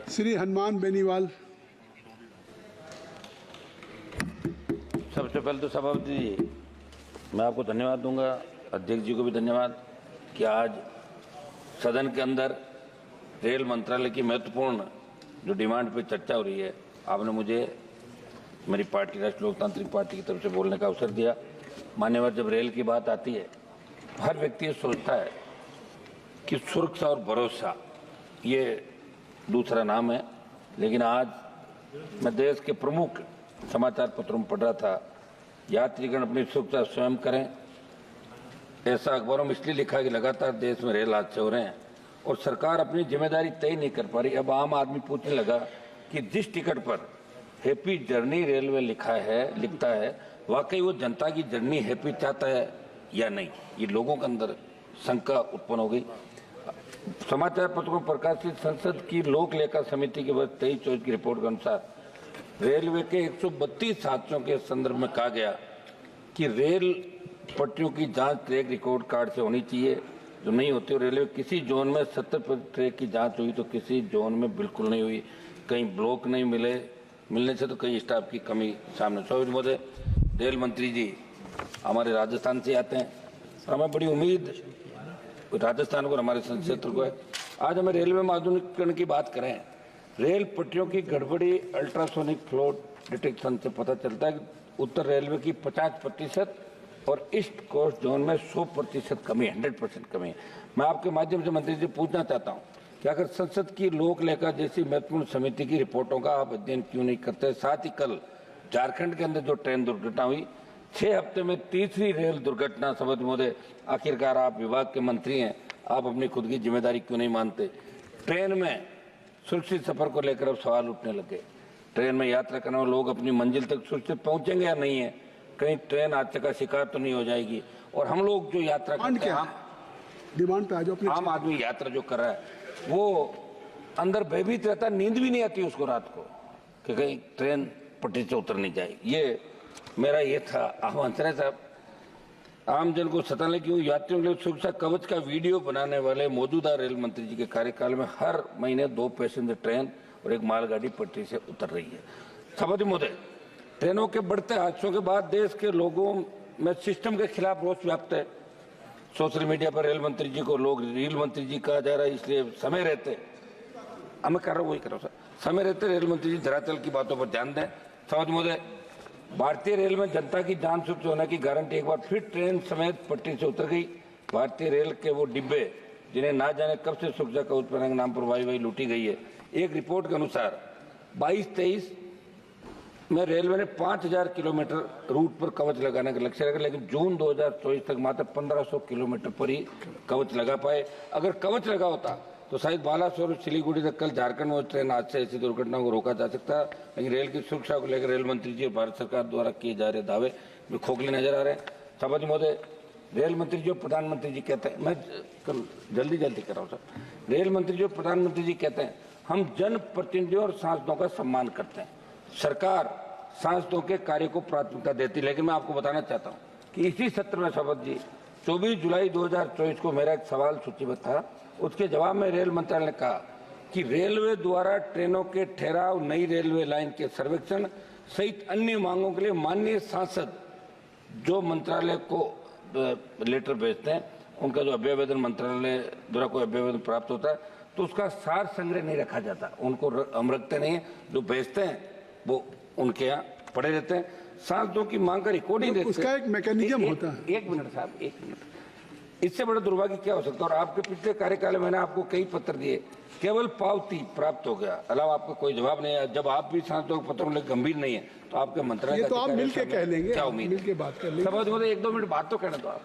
श्री हनुमान बेनीवाल। सबसे पहले तो सभापति जी मैं आपको धन्यवाद दूंगा, अध्यक्ष जी को भी धन्यवाद कि आज सदन के अंदर रेल मंत्रालय की महत्वपूर्ण जो डिमांड पे चर्चा हो रही है, आपने मुझे मेरी पार्टी राष्ट्रीय लोकतांत्रिक पार्टी की तरफ से बोलने का अवसर दिया। मान्यवर, जब रेल की बात आती है हर व्यक्ति ये सोचता है कि सुरक्षा और भरोसा ये दूसरा नाम है, लेकिन आज मैं देश के प्रमुख समाचार पत्रों में पढ़ रहा था, यात्रीगण अपनी सुरक्षा स्वयं करें। ऐसा अखबारों में इसलिए लिखा कि लगातार देश में रेल हादसे हो रहे हैं और सरकार अपनी जिम्मेदारी तय नहीं कर पा रही। अब आम आदमी पूछने लगा कि जिस टिकट पर हैप्पी जर्नी रेलवे लिखता है वाकई वो जनता की जर्नी हैप्पी चाहता है या नहीं, ये लोगों के अंदर शंका उत्पन्न हो गई। समाचार पत्रों में प्रकाशित संसद की लोक लेखा समिति के वर्ष 23-24 की रिपोर्ट के अनुसार रेलवे के 132 हादसों के संदर्भ में कहा गया कि रेल पटरियों की जांच ट्रैक रिकॉर्ड कार्ड से होनी चाहिए, जो नहीं होती। और रेलवे किसी जोन में 70% ट्रैक की जांच हुई तो किसी जोन में बिल्कुल नहीं हुई। कहीं ब्लॉक नहीं मिलने से तो कहीं स्टाफ की कमी सामने। स्वागत महोदय, रेल मंत्री जी हमारे राजस्थान से आते हैं और हमें बड़ी उम्मीद राजस्थान को, हमारे क्षेत्र को है। आज हमें रेलवे में आधुनिकीकरण की बात करें। रेल पटरियों की गड़बड़ी अल्ट्रासोनिक फ्लो डिटेक्शन से पता चलता है कि उत्तर रेलवे की 50% और ईस्ट कोस्ट जोन में 100% कमी, 100% कमी है। मैं आपके माध्यम से मंत्री जी पूछना चाहता हूं कि अगर संसद की लोक लेखा जैसी महत्वपूर्ण समिति की रिपोर्टों का आप अध्ययन क्यों नहीं करते। साथ ही कल झारखंड के अंदर जो ट्रेन दुर्घटना हुई, 6 हफ्ते में तीसरी रेल दुर्घटना। सभापति महोदय, आखिरकार आप विभाग के मंत्री हैं, आप अपनी खुद की जिम्मेदारी क्यों नहीं मानते। ट्रेन में सुरक्षित सफर को लेकर अब सवाल उठने लगे। ट्रेन में यात्रा करने वाले लोग अपनी मंजिल तक सुरक्षित पहुंचेंगे या नहीं है, कहीं ट्रेन हादसे का शिकार तो नहीं हो जाएगी। और हम लोग जो यात्रा करते हैं, डिमांड पे आ जाओ। आम आदमी यात्रा जो कर रहा है वो अंदर भयभीत रहता है, नींद भी नहीं आती उसको रात को कि कहीं ट्रेन पटरी से उतर नहीं जाएगी। ये मेरा ये था आह्वान। साहब, आम जन को सताने की यात्रियों के लिए सुरक्षा कवच का वीडियो बनाने वाले मौजूदा रेल मंत्री जी के कार्यकाल में हर महीने 2 पैसेंजर ट्रेन और 1 मालगाड़ी पटरी से उतर रही है। सभापति महोदय, ट्रेनों के बढ़ते हादसों के बाद देश के लोगों में सिस्टम के खिलाफ रोष व्याप्त है। सोशल मीडिया पर रेल मंत्री जी को लोग रेल मंत्री जी कहा जा रहा है, इसलिए समय रहते मैं कर रहा हूँ, वही कर रहा हूँ सर, समय रहते रेल मंत्री जी धरातल की बातों पर ध्यान दें। सभापति महोदय, भारतीय रेल में जनता की जान सुरक्षित होने की गारंटी। एक बार फिर ट्रेन समेत पटरी से उतर गई। भारतीय रेल के वो डिब्बे जिन्हें ना जाने कब से सुरक्षा कवच बनाने के नाम पर वाई लूटी गई है। एक रिपोर्ट के अनुसार 22-23 में रेलवे ने 5000 किलोमीटर रूट पर कवच लगाने का लक्ष्य रखा, लेकिन जून 2024 तक मात्र 1500 किलोमीटर पर ही कवच लगा पाए। अगर कवच लगा होता तो शायद बालासोर और सिलीगुड़ी तक कल झारखंड में ट्रेन हादसे ऐसी दुर्घटनाओं को रोका जा सकता है। लेकिन रेल की सुरक्षा को लेकर रेल मंत्री जी और भारत सरकार द्वारा किए जा रहे दावे में खोखले नजर आ रहे हैं। सभापति महोदय, रेल मंत्री जी और प्रधानमंत्री जी कहते हैं, मैं जल्दी कर रहा हूँ सर, रेल मंत्री जी और प्रधानमंत्री जी कहते हैं हम जन प्रतिनिधियों और सांसदों का सम्मान करते हैं, सरकार सांसदों के कार्य को प्राथमिकता देती। लेकिन मैं आपको बताना चाहता हूँ कि इसी सत्र में सभापति जी 24 जुलाई 2024 को मेरा एक सवाल सूचीबद्ध था। उसके जवाब में रेल मंत्रालय ने कहा कि रेलवे द्वारा ट्रेनों के ठहराव, नई रेलवे लाइन के सर्वेक्षण सहित अन्य मांगों के लिए माननीय सांसद जो मंत्रालय को लेटर भेजते हैं, उनका जो अभ्यावेदन मंत्रालय द्वारा कोई अभ्यावेदन प्राप्त होता है तो उसका सार संग्रह नहीं रखा जाता, उनको हम रखते नहीं है। जो भेजते हैं वो उनके यहाँ पड़े रहते हैं। सांसदों की मांग का रिकॉर्डिंग उसका एक मैकेनिज्म होता है। एक मिनट साहब, एक मिनट, इससे बड़ा दुर्भाग्य क्या हो सकता है। और आपके पिछले कार्यकाल में मैंने आपको कई पत्र दिए, केवल पावती प्राप्त हो गया, अलावा आपका कोई जवाब नहीं है। जब आप भी सांसदों के पत्रों में गंभीर नहीं है तो आपके मंत्रालय ये तो आप मिलके कह लेंगे, क्या उम्मीद, मिलके बात कर लेंगे। सभापति महोदय 1-2 मिनट बात तो कहना दो आप।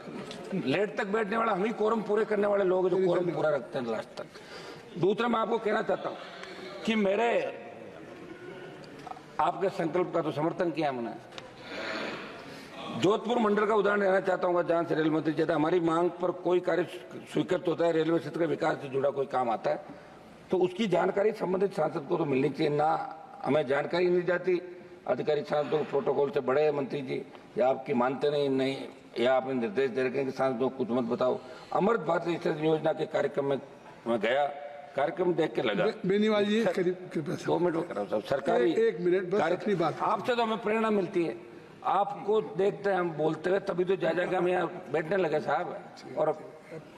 लेट तक बैठने वाला हम ही कोरम पूरे करने वाले लोग जो कोरम पूरा रखते हैं लास्ट तक। दूसरा, मैं आपको कहना चाहता हूँ कि मेरे आपके संकल्प का तो समर्थन किया हमने। जोधपुर मंडल का उदाहरण लेना चाहता हूँ जहां से रेल मंत्री कहता है हमारी मांग पर कोई कार्य स्वीकृत होता है, रेलवे क्षेत्र के विकास से जुड़ा कोई काम आता है तो उसकी जानकारी संबंधित सांसद को तो मिलनी चाहिए। ना हमें जानकारी नहीं जाती, अधिकारी सांसदों को प्रोटोकॉल से बड़े हैं मंत्री जी, या आपकी मानते नहीं या आपने निर्देश दे रखे हैं कि सांसदों को कुछ मत बताओ। अमृत भारत योजना के कार्यक्रम में मैं गया, कार्यक्रम देख के लगा। बेनीवाल जी करीब कृपया 2 मिनट में कराओ साहब। सरकारी एक मिनट बस अपनी बात। आपसे तो हमें प्रेरणा मिलती है, आपको देखते हैं हम बोलते हुए, तभी तो जा जाकर हम यहाँ बैठने लगे साहब। और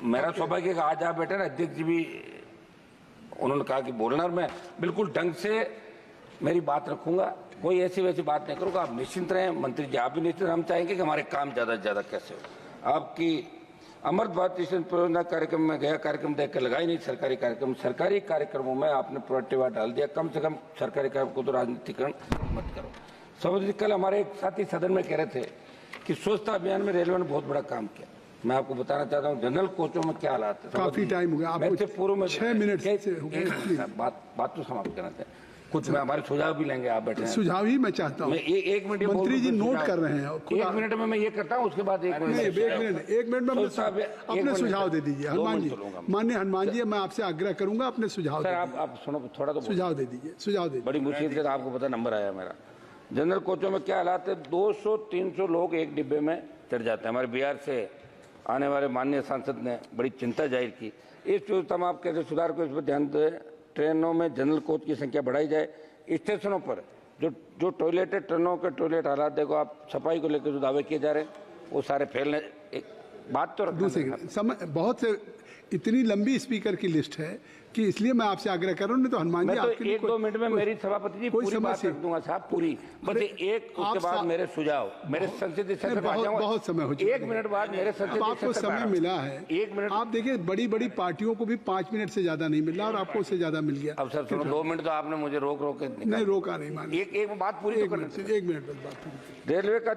मेरा सौभाग्य है कि आज आप बैठे ना, अध्यक्ष जी भी उन्होंने कहा कि बोलना, और मैं बिल्कुल ढंग से मेरी बात रखूंगा, कोई ऐसी वैसी बात नहीं करूंगा। आप निश्चिंत रहें, मंत्री जी आप भी निश्चिंत। हम चाहेंगे कि हमारे काम ज़्यादा से ज़्यादा कैसे हो। आपकी अमृत भारत मिशन परियोजना कार्यक्रम में गया, कार्यक्रम देख कर लगा ही नहीं सरकारी कार्यक्रम। सरकारी कार्यक्रमों में आपने प्रोएक्टिव डाल दिया, कम से कम सरकारी कार्यक्रम को तो राजनीतिकरण मत करो। समझ, कल हमारे एक साथी सदन में कह रहे थे कि स्वच्छता अभियान में रेलवे ने बहुत बड़ा काम किया। मैं आपको बताना चाहता हूँ जनरल कोचों में क्या हालात है। काफी टाइम हो गया आपको, पूर्व में 6 मिनट से हो गए। बात तो समाप्त करना चाहिए। कुछ में हमारे सुझाव भी लेंगे, आप बैठे। सुझाव ही मैं चाहता हूँ, एक मिनट मंत्री जी नोट कर रहे हैं। 1 मिनट में मैं ये करता हूँ, उसके बाद 1 मिनट में अपने सुझाव दे दीजिए। हनुमान जी, माननीय हनुमान जी, मैं आपसे आग्रह करूंगा अपने सुझाव। सर आप सुनो थोड़ा तो सुझाव दे दीजिए, सुझाव दे। बड़ी मुश्किल से आपको पता नंबर आया मेरा। जनरल कोचों में क्या हालात है, 200-300 लोग एक डिब्बे में चढ़ जाते हैं। हमारे बिहार से आने वाले माननीय सांसद ने बड़ी चिंता जाहिर की। इस व्यवस्था में आप कैसे सुधार को, इस पर ध्यान दें। ट्रेनों में जनरल कोच की संख्या बढ़ाई जाए। स्टेशनों पर जो टॉयलेट है, ट्रेनों के टॉयलेट हालात देखो आप, सफाई को लेकर जो दावे किए जा रहे हैं वो सारे फैलने। एक बात तो दूसरे समय बहुत से, इतनी लंबी स्पीकर की लिस्ट है कि इसलिए मैं आपसे आग्रह कर रहा हूँ। नहीं तो हनुमान जी आपके लिए 1-2 मिनट में मेरी सभापति जी पूरी बात रख दूंगा साहब, पूरी। बस एक उसके बाद मेरे सुझाव, मेरे संसदीय सत्र में आ जाऊंगा। बहुत समय हो चुका 1 मिनट बाद मेरे संसदीय आपको समय मिला है। 1 मिनट आप देखिए, बड़ी बड़ी पार्टियों को भी 5 मिनट से ज्यादा नहीं मिल रहा और आपको उससे ज्यादा मिल गया। अब सर सुनो, 2 मिनट तो आपने मुझे रोक के नहीं रोका, नहीं मान। एक बात पूरी तो करनी। 1 मिनट बस बात पूरी। रेलवे का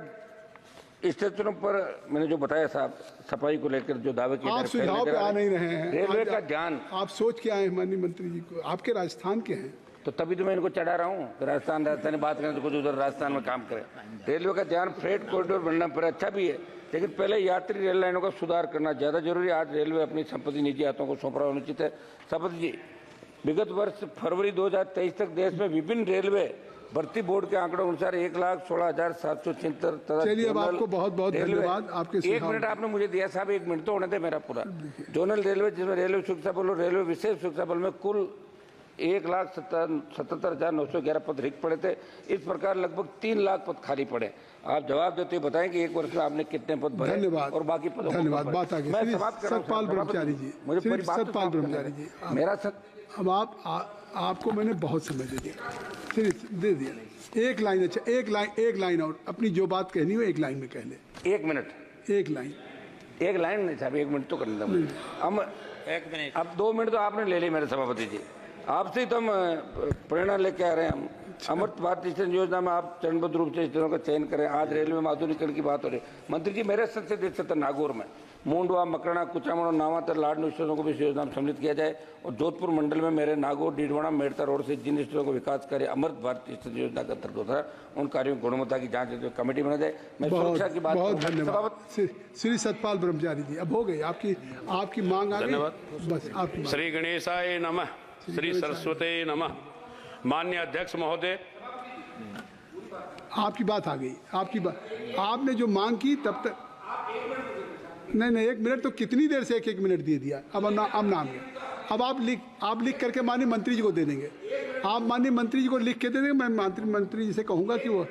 स्टेशनों पर मैंने जो बताया साहब, सफाई को लेकर जो दावे किए, आप सुझाव पे आ नहीं रहे हैं। रेलवे का ध्यान आप सोच के आए माननीय मंत्री जी को, आपके राजस्थान के हैं तो तभी तो मैं इनको चढ़ा रहा हूँ। राजस्थानी बात करें तो कुछ उधर राजस्थान में काम करें। रेलवे का ध्यान फ्रेट कॉरिडोर बनना पर अच्छा भी है, लेकिन पहले यात्री रेल लाइनों का सुधार करना ज्यादा जरूरी है। आज रेलवे अपनी संपत्ति निजी हाथों को सौंप रहा होना उचित है। सभापति जी, विगत वर्ष फरवरी 2023 तक देश में विभिन्न रेलवे भर्ती बोर्ड के आंकड़ों अनुसार 1,16,776। चलिए, अब आपको बहुत बहुत धन्यवाद आपके। 1 मिनट आपने मुझे दिया साहब, 1 मिनट तो होने थे मेरा पूरा। जोनल रेलवे, जिसमें रेलवे सुरक्षा बल और रेलवे विशेष सुरक्षा बल में कुल 1,77,911 पद रिक्त पड़े थे। इस प्रकार लगभग 3 लाख पद खाली पड़े। आप जवाब देते हुए बताएं कि 1 वर्ष में आपने कितने पद भरे। धन्यवाद और बाकी पदों को धन्यवाद। बात आगे सतपाल ब्रह्मचारी जी, मुझे सतपाल ब्रह्मचारी जी, मेरा अब आपको मैंने बहुत समय दे दिया, दे दिया। एक लाइन, अच्छा एक लाइन और अपनी जो बात कहनी हो 1 लाइन में कह ले। 1 मिनट, 1 लाइन नहीं साहब, 1 मिनट तो करने दो। हम 1 मिनट, अब 2 मिनट तो आपने ले ली मेरे सभापति जी। आपसे ही तो हम प्रेरणा लेके आ रहे हैं। हम अमृत भारत स्टेशन योजना में आप चरणबद्ध रूप से स्टेशनों का चयन करें। आज रेलवे में आधुनिकीकरण की बात हो रही है। मंत्री जी, मेरे संसदीय क्षेत्र नागौर में मूंडवा, मकराना, कुचामण और नामातर लाडनू स्टेशनों को भी इस योजना में सम्मिलित किया जाए। और जोधपुर मंडल में मेरे नागौर, डीडवाना, मेड़ता रोड से जिन स्टेशनों को विकास कार्य अमृत भारत स्टेशन योजना के अंतर्गत होता है, उन कार्यों की गुणवत्ता की जांच कमेटी बना जाए। मैं सुरक्षा की बात, बहुत धन्यवाद श्री सतपाल ब्रह्मचारी जी। अब हो गई आपकी मांग आ गई। बस आपकी श्री गणेशाय नमः, श्री सरस्वती नमः। माननीय अध्यक्ष महोदय, आपकी बात आ गई। आपकी बात, आपने जो मांग की तब तक नहीं 1 मिनट तो कितनी देर से 1 मिनट दे दिया। अब नाम है। अब आप लिख करके माननीय मंत्री जी को दे देंगे। आप माननीय मंत्री जी को लिख के दे देंगे। मैं मंत्री जी से कहूँगा कि वो